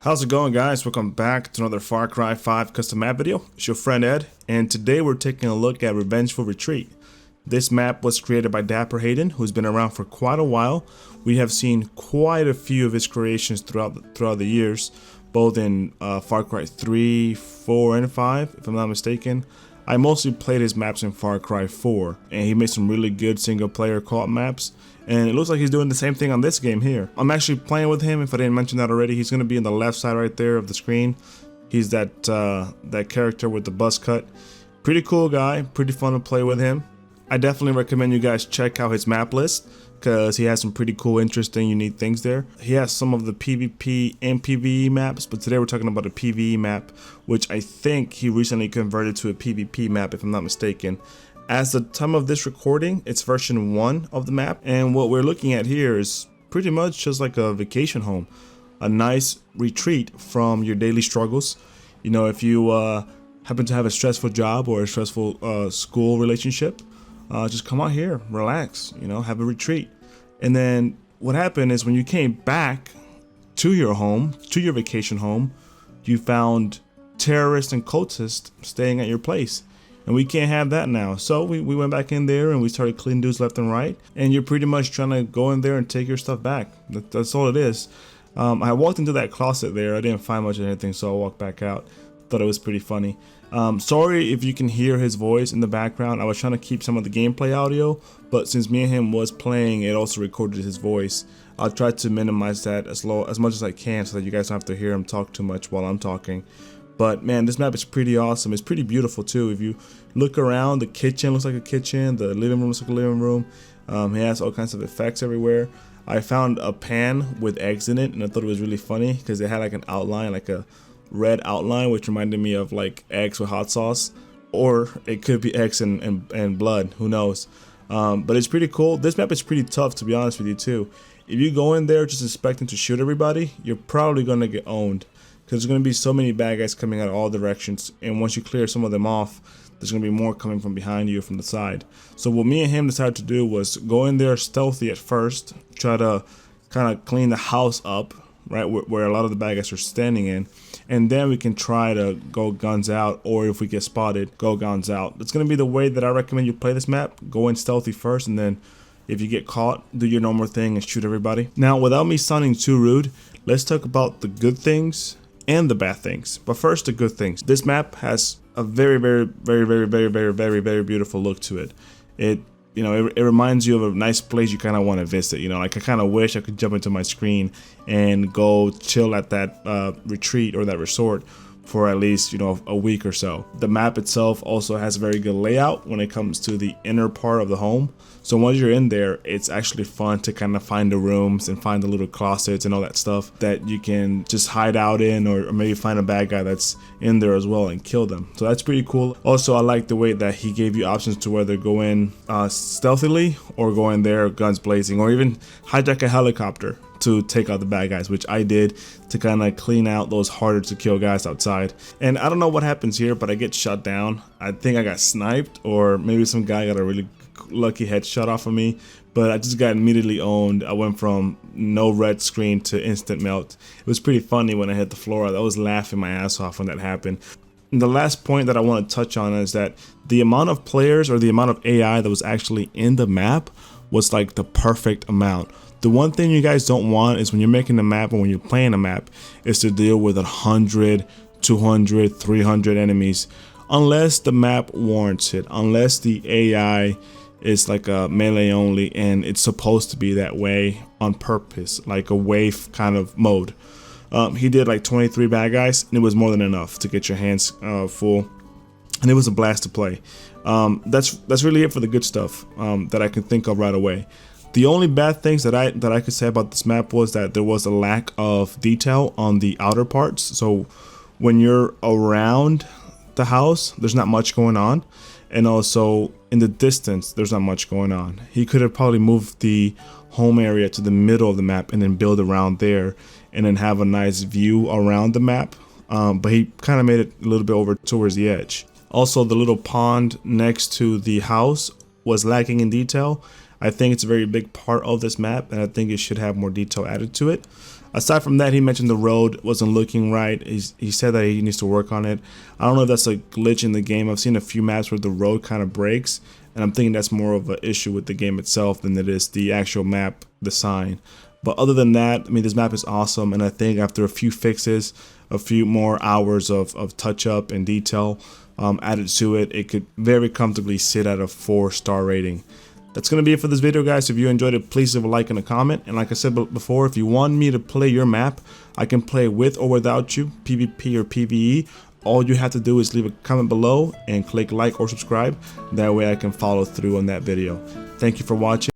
How's it going, guys? Welcome back to another Far Cry 5 custom map video. It's your friend Ed, and today we're taking a look at Revengeful Retreat. This map was created by DapperHayden, who's been around for quite a while. We have seen quite a few of his creations throughout the years, both in Far Cry 3, 4, and 5, if I'm not mistaken. I mostly played his maps in Far Cry 4, and he made some really good single-player co-op maps. And it looks like he's doing the same thing on this game here. I'm actually playing with him. If I didn't mention that already, he's going to be on the left side right there of the screen. He's that character with the buzz cut. Pretty cool guy. Pretty fun to play with him. I definitely recommend you guys check out his map list because he has some pretty cool, interesting, unique things there. He has some of the PvP and PvE maps, but today we're talking about a PvE map, which I think he recently converted to a PvP map, if I'm not mistaken. As the time of this recording, it's version 1 of the map, and what we're looking at here is pretty much just like a vacation home, a nice retreat from your daily struggles. You know, if you happen to have a stressful job or a stressful school relationship, just come out here, relax, you know, have a retreat. And then what happened is when you came back to your home, to your vacation home, you found terrorists and cultists staying at your place. And we can't have that now. So we went back in there and we started cleaning dudes left and right. And you're pretty much trying to go in there and take your stuff back. That's all it is. I walked into that closet there. I didn't find much of anything, so I walked back out. Thought it was pretty funny. Sorry if you can hear his voice in the background. I was trying to keep some of the gameplay audio, but since me and him was playing, it also recorded his voice. I'll try to minimize that as much as I can so that you guys don't have to hear him talk too much while I'm talking. But man, this map is pretty awesome. It's pretty beautiful too. If you look around, the kitchen looks like a kitchen. The living room looks like a living room. He has all kinds of effects everywhere. I found a pan with eggs in it, and I thought it was really funny because it had like an outline, like a red outline, which reminded me of like eggs with hot sauce, or it could be eggs and blood. Who knows? But it's pretty cool. This map is pretty tough, to be honest with you too. If you go in there just expecting to shoot everybody, you're probably gonna get owned. Because there's going to be so many bad guys coming out of all directions, and once you clear some of them off, there's going to be more coming from behind you from the side. So what me and him decided to do was go in there stealthy at first, try to kind of clean the house up, right, where a lot of the bad guys are standing in, and then we can try to go guns out, or if we get spotted, go guns out. That's going to be the way that I recommend you play this map. Go in stealthy first, and then if you get caught, do your normal thing and shoot everybody. Now, without me sounding too rude, let's talk about the good things and the bad things. But first, the good things. This map has a very beautiful look to it. It reminds you of a nice place you kind of want to visit. You know, like I kind of wish I could jump into my screen and go chill at that retreat or that resort for at least, you know, a week or so. The map itself also has a very good layout when it comes to the inner part of the home. So once you're in there, it's actually fun to kind of find the rooms and find the little closets and all that stuff that you can just hide out in, or maybe find a bad guy that's in there as well and kill them. So that's pretty cool. Also, I like the way that he gave you options to whether go in stealthily or go in there guns blazing, or even hijack a helicopter to take out the bad guys, which I did to kind of clean out those harder to kill guys outside. And I don't know what happens here, but I get shot down. I think I got sniped, or maybe some guy got a really lucky headshot off of me, but I just got immediately owned. I went from no red screen to instant melt. It was pretty funny when I hit the floor. I was laughing my ass off when that happened. And the last point that I want to touch on is that the amount of players, or the amount of AI that was actually in the map, was like the perfect amount. The one thing you guys don't want is when you're making a map, or when you're playing a map, is to deal with 100, 200, 300 enemies, unless the map warrants it, unless the AI is like a melee only and it's supposed to be that way on purpose, like a wave kind of mode. He did like 23 bad guys, and it was more than enough to get your hands full, and it was a blast to play. That's really it for the good stuff that I can think of right away. The only bad things that I could say about this map was that there was a lack of detail on the outer parts. So when you're around the house, there's not much going on, and also in the distance, there's not much going on. He could have probably moved the home area to the middle of the map and then build around there, and then have a nice view around the map. But he kind of made it a little bit over towards the edge. Also, the little pond next to the house was lacking in detail. I think it's a very big part of this map, and I think it should have more detail added to it. Aside from that, he mentioned the road wasn't looking right. He said that he needs to work on it. I don't know if that's a glitch in the game. I've seen a few maps where the road kind of breaks, and I'm thinking that's more of an issue with the game itself than it is the actual map design. But other than that, I mean, this map is awesome, and I think after a few fixes, a few more hours of touch-up and detail added to it, it could very comfortably sit at a 4-star rating. That's going to be it for this video, guys. If you enjoyed it, please leave a like and a comment. And like I said before, if you want me to play your map, I can play with or without you, PvP or PvE. All you have to do is leave a comment below and click like or subscribe. That way I can follow through on that video. Thank you for watching.